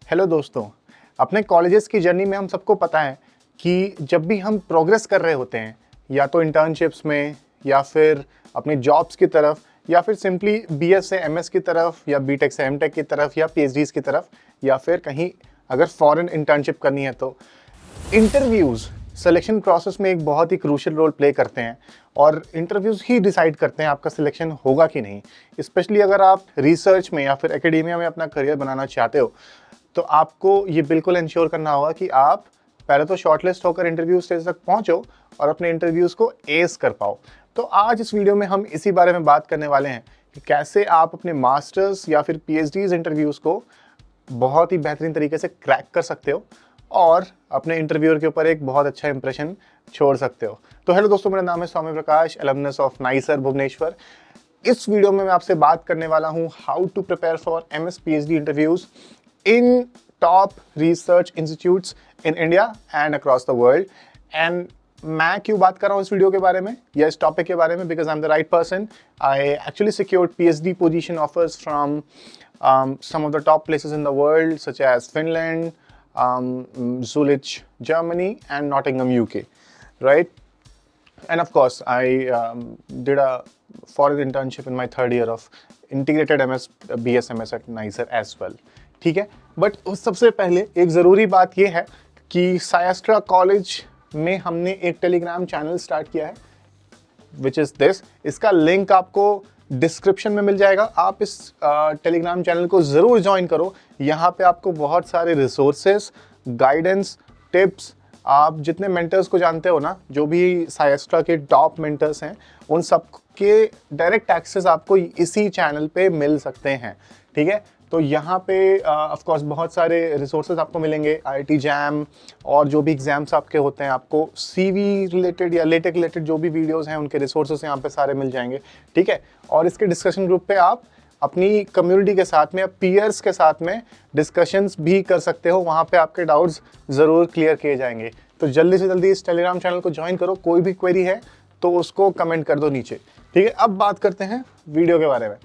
Hello दोस्तों। अपने colleges की जर्नी में हम सबको पता है कि जब भी हम प्रोग्रेस कर रहे होते हैं या तो इंटर्नशिप्स में या फिर अपनी जॉब्स की तरफ या फिर सिंपली बीएस से एमएस की तरफ या बीटेक से एमटेक की तरफ या पीएचडीज की तरफ या फिर कहीं अगर फॉरेन इंटर्नशिप करनी है तो इंटरव्यूज़ सिलेक्शन प्रोसेस में एक बहुत ही क्रूशियल रोल प्ले करते हैं और इंटरव्यूज़ ही डिसाइड करते हैं आपका सिलेक्शन होगा कि नहीं। स्पेशली अगर आप रिसर्च में या फिर एकेडेमिया में अपना करियर बनाना चाहते हो तो आपको ये बिल्कुल इंश्योर करना होगा कि आप पहले तो शॉर्टलिस्ट होकर इंटरव्यू स्टेज तक पहुंचो और अपने इंटरव्यूज़ को एस कर पाओ। तो आज इस वीडियो में हम इसी बारे में बात करने वाले हैं कि कैसे आप अपने मास्टर्स या फिर पीएचडीज इंटरव्यूज़ को बहुत ही बेहतरीन तरीके से क्रैक कर सकते हो और अपने इंटरव्यूअर के ऊपर एक बहुत अच्छा इंप्रेशन छोड़ सकते हो। तो हेलो दोस्तों, मेरा नाम है सौम्य प्रकाश, अलमनस ऑफ नाइसर भुवनेश्वर। इस वीडियो में मैं आपसे बात करने वाला हूँ how to prepare for MS PhD interviews in top research institutes in India and across the world. And मैं क्यों बात कर रहा हूँ इस वीडियो के बारे में या इस टॉपिक के बारे में? Because I am the right person. I actually secured PhD position offers from some of the top places in the world, such as Finland, Zurich, Germany, and Nottingham, UK, right? And of course, I did a foreign internship in my third year of integrated MS, BSMS at NICER as well. ठीक है, but उस सबसे पहले एक ज़रूरी बात ये है कि सायास्ट्रा कॉलेज में हमने एक टेलीग्राम चैनल स्टार्ट किया है विच इज़ दिस। इसका लिंक आपको डिस्क्रिप्शन में मिल जाएगा। आप इस टेलीग्राम चैनल को ज़रूर ज्वाइन करो। यहाँ पे आपको बहुत सारे रिसोर्सेस, गाइडेंस, टिप्स, आप जितने मेंटर्स को जानते हो ना, जो भी साइस्ट्रा के टॉप मेंटर्स हैं, उन सब के डायरेक्ट एक्सेस आपको इसी चैनल पे मिल सकते हैं। ठीक है, तो यहाँ पे ऑफ कोर्स बहुत सारे रिसोर्सेज आपको मिलेंगे। आईआईटी जैम और जो भी एग्जाम्स आपके होते हैं, आपको सीवी रिलेटेड या लेटेक रिलेटेड जो भी वीडियोस हैं उनके रिसोर्सेज यहाँ पे सारे मिल जाएंगे। ठीक है, और इसके डिस्कशन ग्रुप पे आप अपनी कम्युनिटी के साथ में, पीयर्स के साथ में डिस्कशंस भी कर सकते हो। वहाँ पे आपके डाउट्स ज़रूर क्लियर किए जाएंगे। तो जल्दी से जल्दी इस टेलीग्राम चैनल को ज्वाइन करो। कोई भी क्वेरी है तो उसको कमेंट कर दो नीचे। ठीक है, अब बात करते हैं वीडियो के बारे में।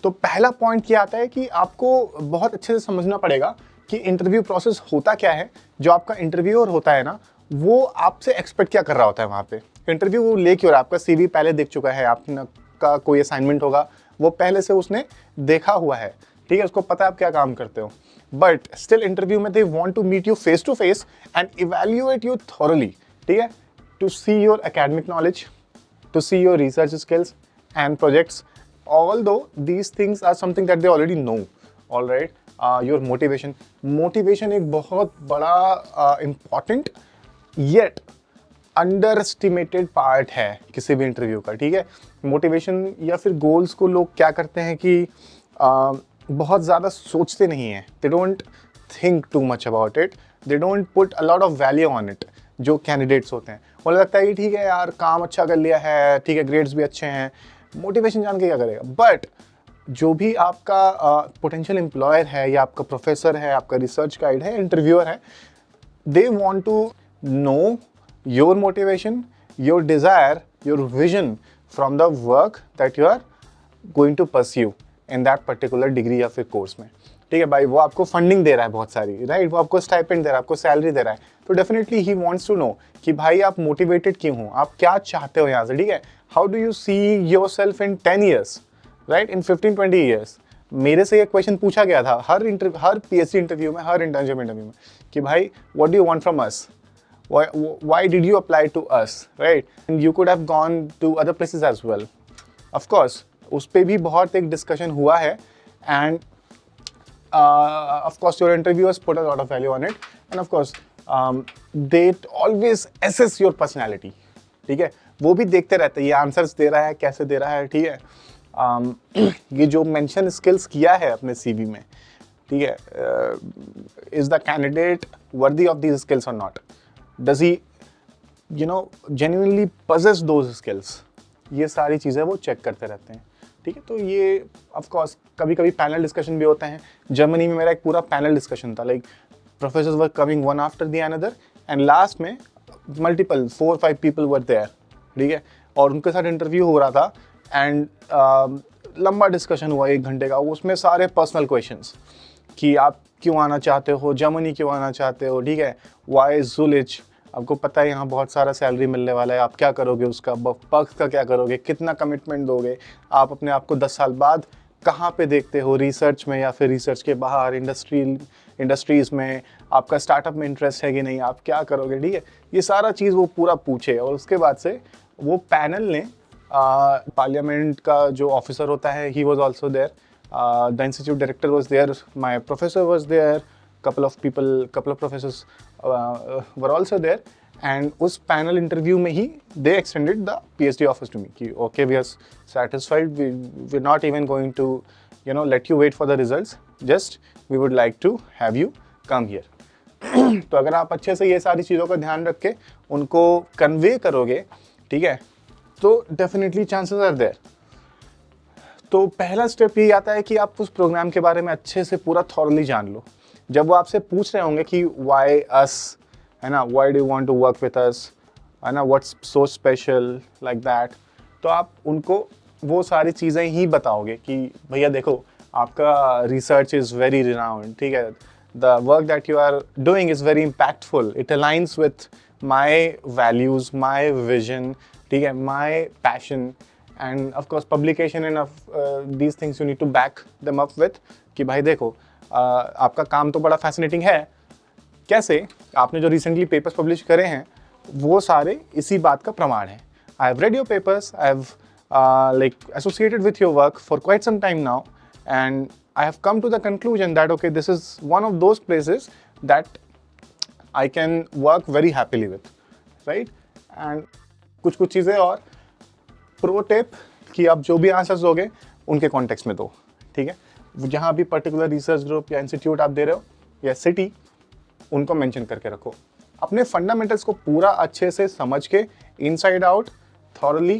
तो पहला पॉइंट ये आता है कि आपको बहुत अच्छे से समझना पड़ेगा कि इंटरव्यू प्रोसेस होता क्या है। जो आपका इंटरव्यूअर होता है ना, वो आपसे एक्सपेक्ट क्या कर रहा होता है वहाँ पे। इंटरव्यू वो ले क्यों रहा है? आपका सीवी पहले देख चुका है, आपका कोई असाइनमेंट होगा वो पहले से उसने देखा हुआ है। ठीक है, उसको पता है आप क्या काम करते हो। बट स्टिल इंटरव्यू में they want to meet you face to face and evaluate you thoroughly. ठीक है, to see your academic knowledge, to see your research skills and projects, although these things are something that they already know, all right. Your motivation एक बहुत बड़ा important yet underestimated part है किसी भी interview का। ठीक है, मोटिवेशन या फिर गोल्स को लोग क्या करते हैं कि बहुत ज़्यादा सोचते नहीं हैं। they don't think too much about it, they don't put a lot of value on it। जो कैंडिडेट्स होते हैं उन्हें लगता है कि ठीक है यार, काम अच्छा कर लिया है, ठीक है, ग्रेड्स भी अच्छे हैं, मोटिवेशन जान के क्या करेगा। बट जो भी आपका पोटेंशियल एम्प्लॉयर है या आपका प्रोफेसर है, आपका रिसर्च गाइड है, इंटरव्यूअर है, they want to know your motivation, your desire, your vision from the work that you are going to pursue in that particular degree या फिर कोर्स में। ठीक है भाई, वो आपको फंडिंग दे रहा है बहुत सारी, राइट, वो आपको स्टाइपेंड दे रहा है, आपको सैलरी दे रहा है, तो definitely he wants to know कि भाई आप मोटिवेटेड क्यों हो, आप क्या चाहते हो यहाँ से। ठीक है, how do you see yourself in 10 years, right, in 15-20 years. मेरे से ये क्वेश्चन पूछा गया था हर पीएचडी इंटरव्यू में, हर इंटर्नशिप इंटरव्यू में कि भाई what do you want from us, why did you apply to us, right? And you could have gone to other places as well. Of course, उस पे भी बहुत एक डिस्कशन हुआ है and of course your interviewers put a lot of value on it and of course they always assess your personality। ठीक है, वो भी देखते रहते हैं ये आंसर्स दे रहा है, कैसे दे रहा है। ठीक है, ये जो मेंशन स्किल्स किया है अपने सीवी में, ठीक है, is the candidate worthy of these skills और not, does he genuinely possess those skills। ये सारी चीज़ें वो चेक करते रहते हैं। ठीक है, तो ये ऑफ कोर्स कभी कभी पैनल डिस्कशन भी होते हैं। जर्मनी में मेरा एक पूरा पैनल डिस्कशन था, like professors were coming one after the another and last में मल्टीपल 4-5 पीपल वर देयर। ठीक है, और उनके साथ इंटरव्यू हो रहा था एंड लंबा डिस्कशन हुआ 1 घंटे का, उसमें सारे पर्सनल क्वेश्चंस। कि आप क्यों आना चाहते हो, जर्मनी क्यों आना चाहते हो, ठीक है, वाई जुलिच, आपको पता है यहाँ बहुत सारा सैलरी मिलने वाला है, आप क्या करोगे, उसका पर्क्स का क्या करोगे, कितना कमिटमेंट दोगे, आप अपने आप को 10 साल बाद कहाँ पे देखते हो, रिसर्च में या फिर रिसर्च के बाहर इंडस्ट्रीज़ में, आपका स्टार्टअप में इंटरेस्ट है कि नहीं, आप क्या करोगे, ठीक है, ये सारा चीज़ वो पूरा पूछे। और उसके बाद से वो पैनल ने पार्लियामेंट का जो ऑफिसर होता है, he was also there, the institute director was there, my professor was there, couple of professors were also there, and उस पैनल इंटरव्यू में he they extended the PhD offers to me कि okay, we are satisfied, we're not even going to let you wait for the results, just we would like to have you come here। तो अगर आप अच्छे से ये सारी चीज़ों का ध्यान रख के उनको कन्वे करोगे, ठीक है, तो डेफिनेटली चांसेस आर देयर। तो पहला स्टेप ये आता है कि आप उस प्रोग्राम के बारे में अच्छे से पूरा थॉरली जान लो। जब वो आपसे पूछ रहे होंगे कि वाई अस, है ना, why do you want to work with us, है ना, what's so special like that, तो आप उनको वो सारी चीज़ें ही बताओगे कि भैया देखो, आपका रिसर्च इज़ वेरी रिनाउंड, ठीक है, the work that you are doing is very impactful, it aligns with my values, my vision, ठीक है, my passion, and of course publication and these things you need to back them up with कि भाई देखो, आपका काम तो बड़ा fascinating है, कैसे आपने जो रिसेंटली पेपर्स पब्लिश करे हैं वो सारे इसी बात का प्रमाण है। I have read your papers, I have like associated with your work for quite some time now, and I have come to the conclusion that okay, this is one of those places that I can work very happily with, right. And कुछ चीज़ें और pro tip कि आप जो भी answers दोगे उनके context में दो, ठीक है, जहाँ भी पर्टिकुलर रिसर्च ग्रुप या इंस्टीट्यूट आप दे रहे हो या सिटी, उनको मेंशन करके रखो। अपने फंडामेंटल्स को पूरा अच्छे से समझ के inside out thoroughly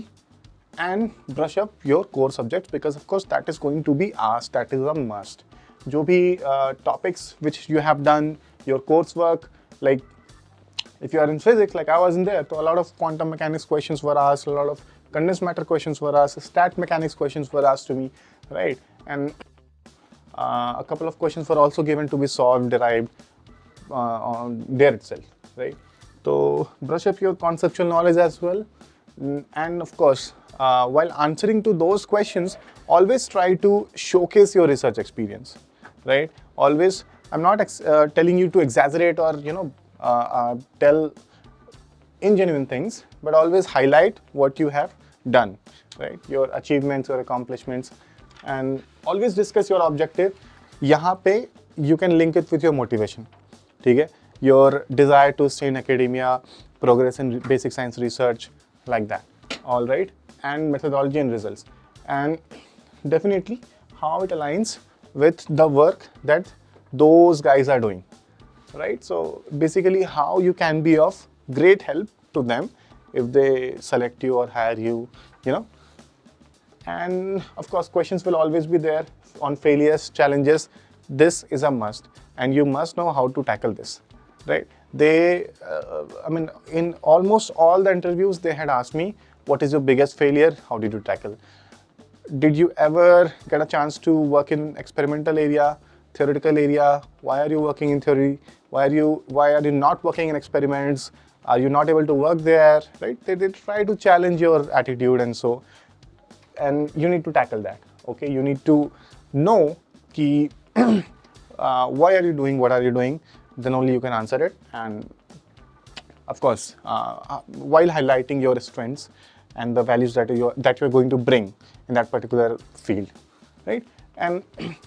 and brush up your core subjects, because of course that is going to be asked, that is a must. जो भी topics which you have done your course work, like if you are in physics like I was in there, so a lot of quantum mechanics questions were asked, a lot of condensed matter questions were asked, stat mechanics questions were asked to me, right, and a couple of questions were also given to be solved, derived on there itself, right. So brush up your conceptual knowledge as well, and of course while answering to those questions, always try to showcase your research experience, right. Always, I'm not telling you to exaggerate or tell ingenuine things, but always highlight what you have done, right, your achievements, your accomplishments, and always discuss your objective. यहाँ पे you can link it with your motivation, ठीक है, your desire to stay in academia, progress in basic science research, like that, all right, and methodology and results, and definitely how it aligns with the work that those guys are doing, right. So basically how you can be of great help to them if they select you or hire you, and of course questions will always be there on failures, challenges. This is a must, and you must know how to tackle this, right. They I mean, in almost all the interviews they had asked me, what is your biggest failure, how did you tackle, did you ever get a chance to work in experimental area, theoretical area, why are you working in theory, why are you not working in experiments, are you not able to work there, right. They try to challenge your attitude, and you need to tackle that, okay. You need to know ki why are you doing what are you doing, then only you can answer it, and of course while highlighting your strengths and the values that you're going to bring in that particular field, right. And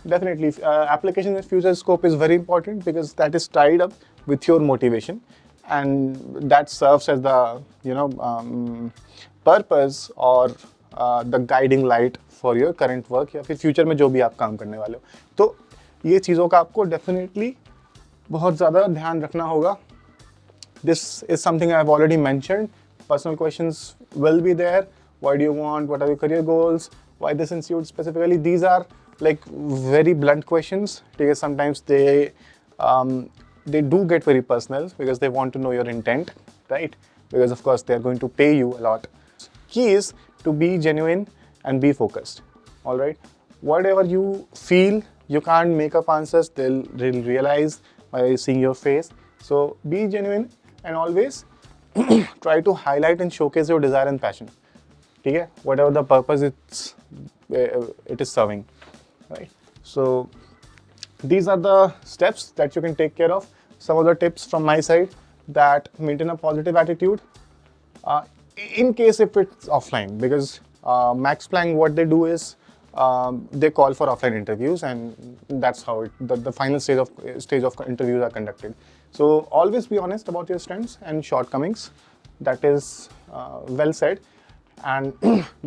definitely application and future scope is very important, because that is tied up with your motivation, and that serves as the purpose or the guiding light for your current work या फिर future में जो भी आप काम करने वाले हो। तो ये चीज़ों का आपको डेफिनेटली बहुत ज़्यादा ध्यान रखना होगा। This is something I have already mentioned. Personal questions will be there. What do you want? What are your career goals? Why this institute specifically? These are like very blunt questions, because sometimes they do get very personal, because they want to know your intent, right? Because of course they are going to pay you a lot. Key is to be genuine and be focused, all right? Whatever you feel, you can't make up answers, they'll realize by seeing your face. So be genuine and always try to highlight and showcase your desire and passion. ठीक है, whatever the purpose it is serving, right? So these are the steps that you can take care of. Some of the tips from my side that maintain a positive attitude in case if it's offline, because Max Planck, what they do is they call for offline interviews, and that's how the final stage of interviews are conducted. So always be honest about your strengths and shortcomings. That is well said. And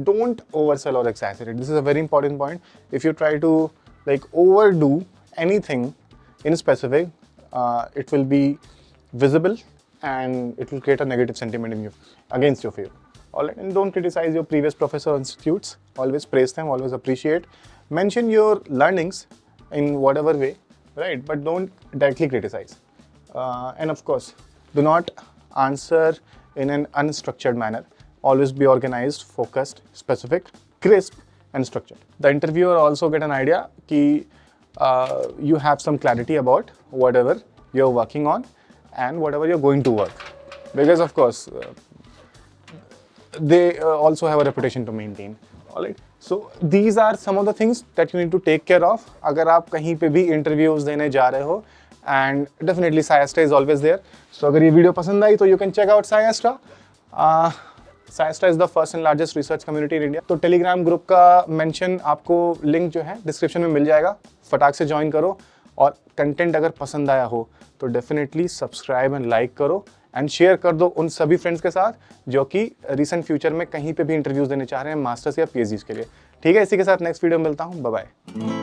don't oversell or exaggerate. This is a very important point. If you try to like overdo anything in specific, it will be visible and it will create a negative sentiment in you against your favor. All right, and don't criticize your previous professor or institutes. Always praise them, always appreciate. Mention your learnings in whatever way, right? But don't directly criticize. And of course, do not answer in an unstructured manner. Always be organized, focused, specific, crisp, and structured. The interviewer also get an idea that you have some clarity about whatever you're working on and whatever you're going to work. Because of course, they also have a reputation to maintain. All right. So these are some of the things that you need to take care of. अगर आप कहीं पे भी interviews देने जा रहे हो, and definitely SciAstra is always there. So अगर ये वीडियो पसंद आई तो you can check out SciAstra. SciAstra is the first and largest research community in India. तो टेलीग्राम ग्रुप का मेंशन आपको लिंक जो है डिस्क्रिप्शन में मिल जाएगा. फटाक से ज्वाइन करो, और कंटेंट अगर पसंद आया हो तो डेफिनेटली सब्सक्राइब एंड लाइक करो एंड शेयर कर दो उन सभी फ्रेंड्स के साथ जो कि रिसेंट फ्यूचर में कहीं पे भी इंटरव्यूज देने चाह रहे हैं मास्टर्स या पीएचडी के लिए. ठीक है, इसी के साथ नेक्स्ट वीडियो में मिलता हूँ. Bye bye.